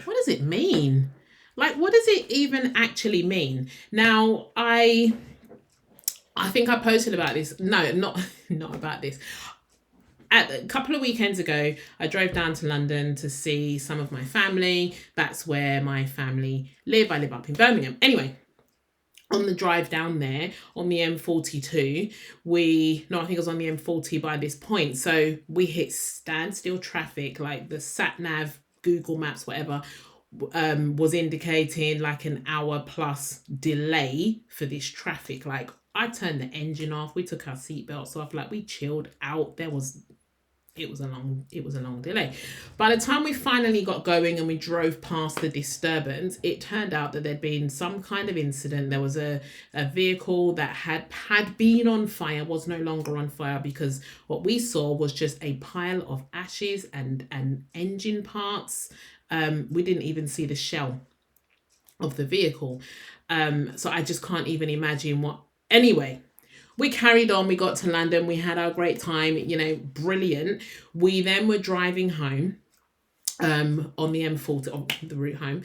what does it mean? Like, what does it even actually mean? Now, I think I posted about this. No, not not about this. A couple of weekends ago, I drove down to London to see some of my family. That's where my family live. I live up in Birmingham. Anyway, on the drive down there on the M42, I think it was on the M40 by this point. So we hit standstill traffic, like the sat nav, Google Maps, whatever, was indicating like an hour plus delay for this traffic. Like, I turned the engine off, we took our seatbelts off, like we chilled out. It was a long delay. By the time we finally got going and we drove past the disturbance, it turned out that there'd been some kind of incident. There was a vehicle that had been on fire, was no longer on fire, because what we saw was just a pile of ashes and engine parts. We didn't even see the shell of the vehicle. So I just can't even imagine what. Anyway, we carried on. We got to London. We had our great time. Brilliant. We then were driving home on the M40, on the route home.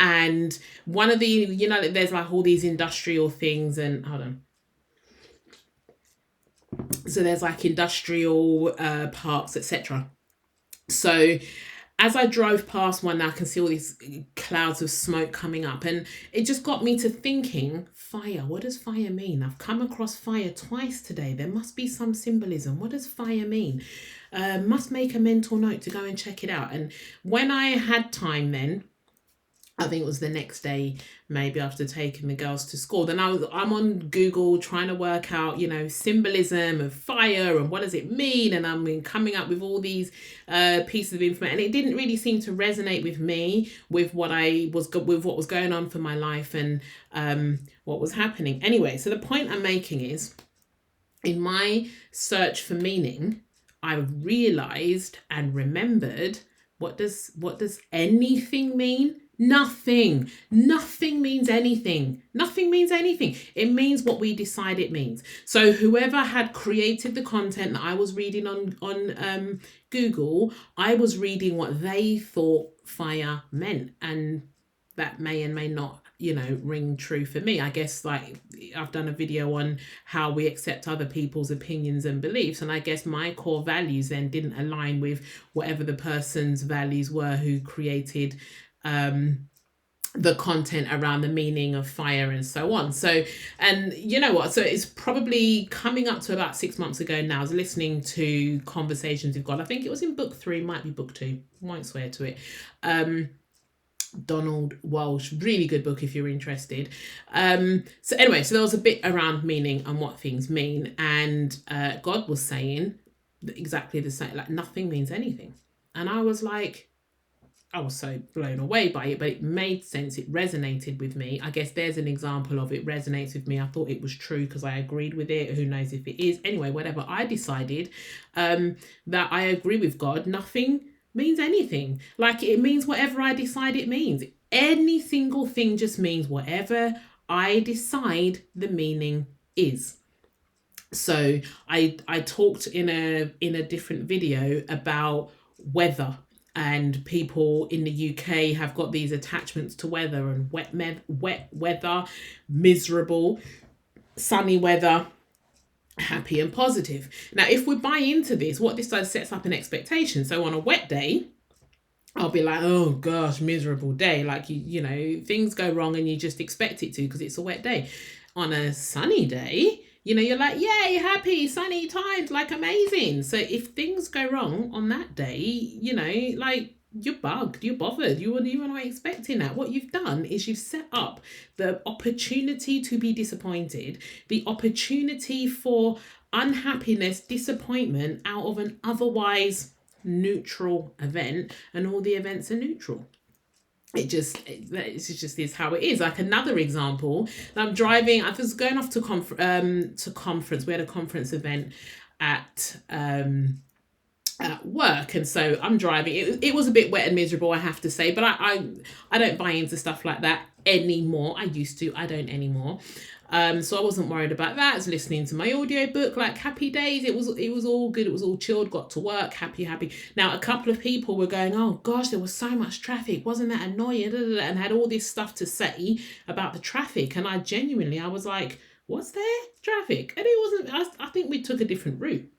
And one of the, there's like all these industrial things, and hold on. So there's like industrial parks, etc. So as I drove past one, I can see all these clouds of smoke coming up, and it just got me to thinking, fire. What does fire mean? I've come across fire twice today. There must be some symbolism. What does fire mean? Must make a mental note to go and check it out. And when I had time, then I think it was the next day, maybe after taking the girls to school. Then I'm on Google trying to work out, symbolism of fire and what does it mean. And I'm coming up with all these pieces of information, and it didn't really seem to resonate with me with what was going on for my life and what was happening. Anyway, so the point I'm making is, in my search for meaning, I realized and remembered, what does anything mean? Nothing means anything. Nothing means anything. It means what we decide it means. So whoever had created the content that I was reading on Google, I was reading what they thought fire meant, and that may and may not ring true for me. I guess, like, I've done a video on how we accept other people's opinions and beliefs, and I guess my core values then didn't align with whatever the person's values were who created the content around the meaning of fire and so on. So, and you know what? So it's probably coming up to about 6 months ago now. I was listening to Conversations with God. I think it was in book 3, might be book 2. Won't swear to it. Donald Walsh, really good book if you're interested. So anyway, so there was a bit around meaning and what things mean, and God was saying exactly the same, like nothing means anything. And I was so blown away by it, but it made sense. It resonated with me. I guess there's an example of it resonates with me. I thought it was true because I agreed with it. Who knows if it is? Anyway, whatever. I decided that I agree with God. Nothing means anything. Like, it means whatever I decide it means. Any single thing just means whatever I decide the meaning is. So I talked in a different video about weather, and people in the UK have got these attachments to weather, and wet weather, miserable, sunny weather, happy and positive. Now, if we buy into this, what this does, sets up an expectation. So on a wet day, I'll be like, oh gosh, miserable day. Like, things go wrong and you just expect it to because it's a wet day. On a sunny day, you're like, yay, happy, sunny times, like amazing. So if things go wrong on that day, like, you're bugged, you're bothered, you weren't even expecting that. What you've done is you've set up the opportunity to be disappointed, the opportunity for unhappiness, disappointment out of an otherwise neutral event, and all the events are neutral. It just is how it is. Like, another example, I'm driving, I was going off to conference. We had a conference event at work, and so I'm driving. It was a bit wet and miserable, I have to say, but I don't buy into stuff like that anymore. I used to, I don't anymore. So I wasn't worried about that. I was listening to my audiobook, like happy days. It was all good. It was all chilled, got to work, happy. Now a couple of people were going, oh gosh, there was so much traffic. Wasn't that annoying? And had all this stuff to say about the traffic. And I was like, was there traffic? And it wasn't, I think we took a different route.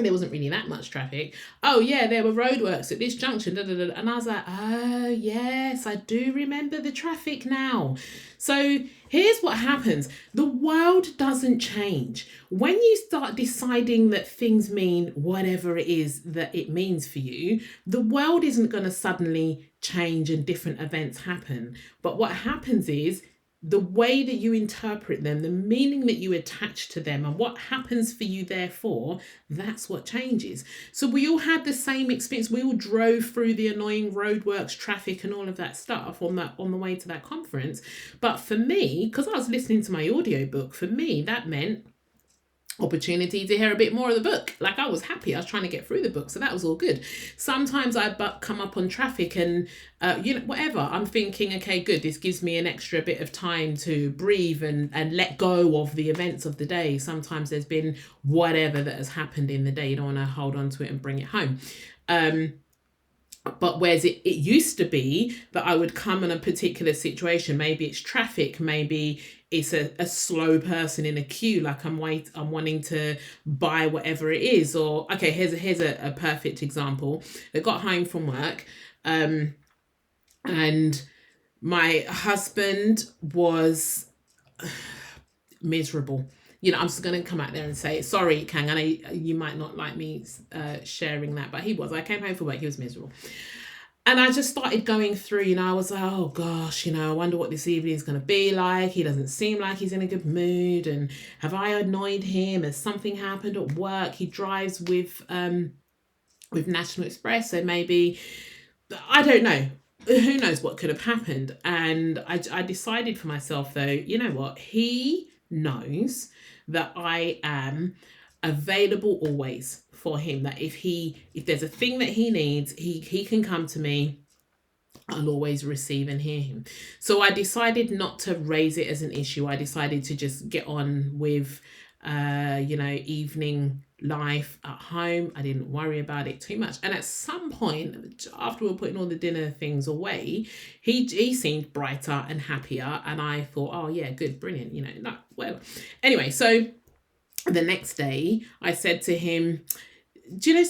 There wasn't really that much traffic. Oh yeah, there were roadworks at this junction. And I was like, oh yes, I do remember the traffic now. So here's what happens. The world doesn't change. When you start deciding that things mean whatever it is that it means for you, the world isn't going to suddenly change and different events happen. But what happens is, the way that you interpret them, the meaning that you attach to them, and what happens for you therefore, that's what changes. So we all had the same experience. We all drove through the annoying roadworks, traffic and all of that stuff on the way to that conference. But for me, because I was listening to my audiobook, for me that meant opportunity to hear a bit more of the book. Like, I was happy. I was trying to get through the book, so that was all good. Sometimes I come up on traffic and whatever, I'm thinking, okay, good, this gives me an extra bit of time to breathe and let go of the events of the day. Sometimes there's been whatever that has happened in the day, you don't want to hold on to it and bring it home. But whereas it used to be that I would come in a particular situation, maybe it's traffic, maybe it's a slow person in a queue, like I'm wanting to buy whatever it is. Or okay, here's a perfect example. I got home from work, and my husband was miserable. I'm just going to come out there and say, sorry, Kang, I know you might not like me sharing that, but I came home from work, he was miserable. And I just started going through, I was like, oh gosh, I wonder what this evening is going to be like. He doesn't seem like he's in a good mood. And have I annoyed him? Has something happened at work? He drives with National Express, so maybe, I don't know. Who knows what could have happened? And I decided for myself, though, you know what? He knows that I am available always for him, that if there's a thing that he needs, he can come to me. I'll always receive and hear him. So I decided not to raise it as an issue. I decided to just get on with evening life at home. I didn't worry about it too much. And at some point, after we were putting all the dinner things away, he seemed brighter and happier. And I thought, oh yeah, good, brilliant, whatever. Anyway, so the next day I said to him, do you know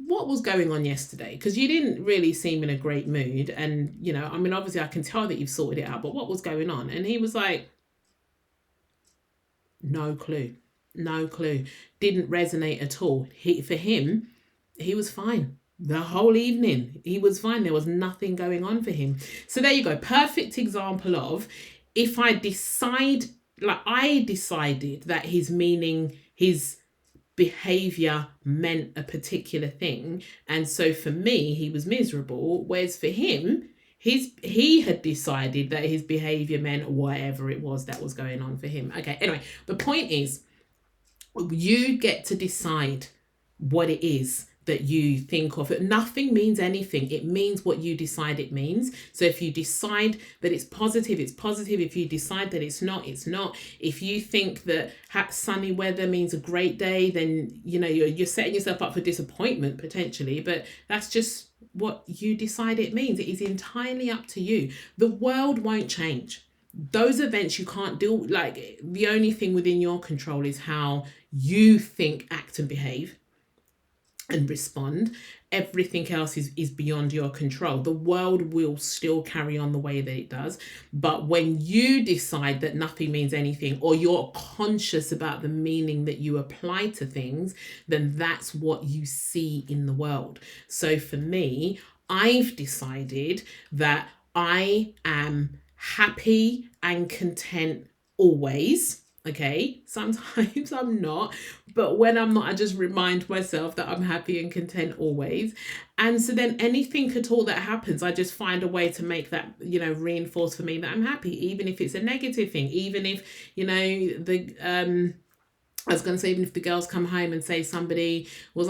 what was going on yesterday? Because you didn't really seem in a great mood. And, obviously I can tell that you've sorted it out, but what was going on? And he was like, no clue. Didn't resonate at all. For him, he was fine. The whole evening, he was fine. There was nothing going on for him. So there you go. Perfect example of, if I decided that his behavior meant a particular thing. And so for me, he was miserable. Whereas for him, he had decided that his behavior meant whatever it was that was going on for him. Okay, anyway, the point is, you get to decide what it is that you think of. Nothing means anything. It means what you decide it means. So if you decide that it's positive, it's positive. If you decide that it's not, it's not. If you think that sunny weather means a great day, then you're setting yourself up for disappointment potentially. But that's just what you decide it means. It is entirely up to you. The world won't change. Those events you can't deal, like, the only thing within your control is how you think, act and behave and respond. Everything else is beyond your control. The world will still carry on the way that it does. But when you decide that nothing means anything, or you're conscious about the meaning that you apply to things, then that's what you see in the world. So for me, I've decided that I am happy and content always. Okay, sometimes I'm not, but when I'm not, I just remind myself that I'm happy and content always. And so then anything at all that happens, I just find a way to make that, reinforce for me that I'm happy, even if it's a negative thing, even if, I was going to say, even if the girls come home and say somebody was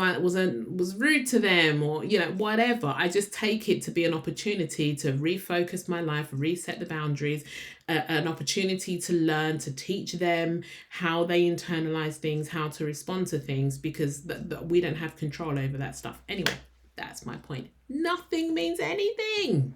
rude to them, or whatever, I just take it to be an opportunity to refocus my life, reset the boundaries, an opportunity to learn, to teach them how they internalize things, how to respond to things, because we don't have control over that stuff. Anyway, that's my point. Nothing means anything.